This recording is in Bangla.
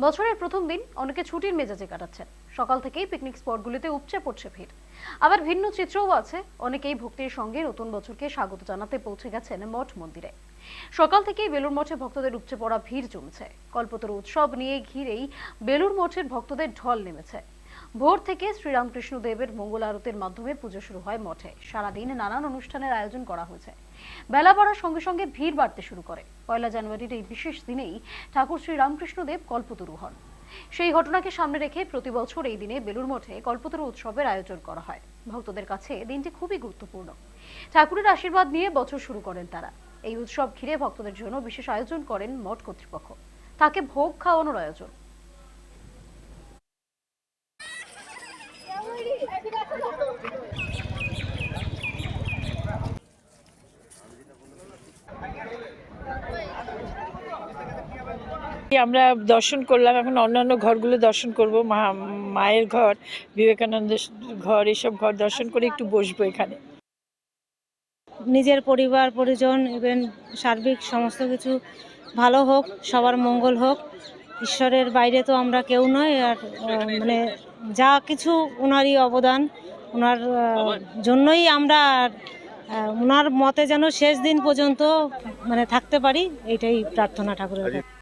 বছরের প্রথম দিন অনেকে ছুটির মেজাজে কাটাচ্ছেন। সকাল থেকেই পিকনিক স্পটগুলিতে উপচে পড়ছে ভিড়। আবার ভিন্ন চিত্রও আছে, অনেকেই ভক্তির সঙ্গে নতুন বছরকে স্বাগত জানাতে পৌঁছে গেছেন মঠ মন্দিরে। সকাল থেকেই বেলুড় মঠে ভক্তদের উপচে পড়া ভিড় জমছে। কল্পতরু উৎসব নিয়ে ঘিরেই বেলুড় মঠের ভক্তদের ঢল নেমেছে। ভোর থেকে শ্রীরামকৃষ্ণ দেবের মঙ্গল আরতির মাধ্যমে পুজো শুরু হয় মঠে। সারাদিন নানান অনুষ্ঠানের আয়োজন করা হয়েছে। বেলা বাড়ার সঙ্গে সঙ্গে ভিড় বাড়তে শুরু করে। ১ জানুয়ারির এই বিশেষ দিনেই ঠাকুর শ্রীরামকৃষ্ণ দেব কল্পতরু হন। সেই ঘটনাকে সামনে রেখে প্রতি বছর এই দিনে বেলুড় মঠে কল্পতরু উৎসবের আয়োজন করা হয়। ভক্তদের কাছে দিনটি খুবই গুরুত্বপূর্ণ। ঠাকুরের আশীর্বাদ নিয়ে বছর শুরু করেন তারা। এই উৎসব ঘিরে ভক্তদের জন্য বিশেষ আয়োজন করেন মঠ কর্তৃপক্ষ। তাকে ভোগ খাওয়ানোর আয়োজন। আমরা দর্শন করলাম, এখন অন্যান্য ঘরগুলো দর্শন করব। মায়ের ঘর, বিবেকানন্দ ঘর, এসব ঘর দর্শন করে একটু বসবো এখানে। নিজের পরিবার পরিজন ইভেন সার্বিক সমস্ত কিছু ভালো হোক, সবার মঙ্গল হোক। ঈশ্বরের বাইরে তো আমরা কেউ নয়। আর মানে যা কিছু ওনারই অবদান, ওনার জন্যই আমরা ওনার মতে যেন শেষ দিন পর্যন্ত মানে থাকতে পারি, এইটাই প্রার্থনা ঠাকুরের কাছে।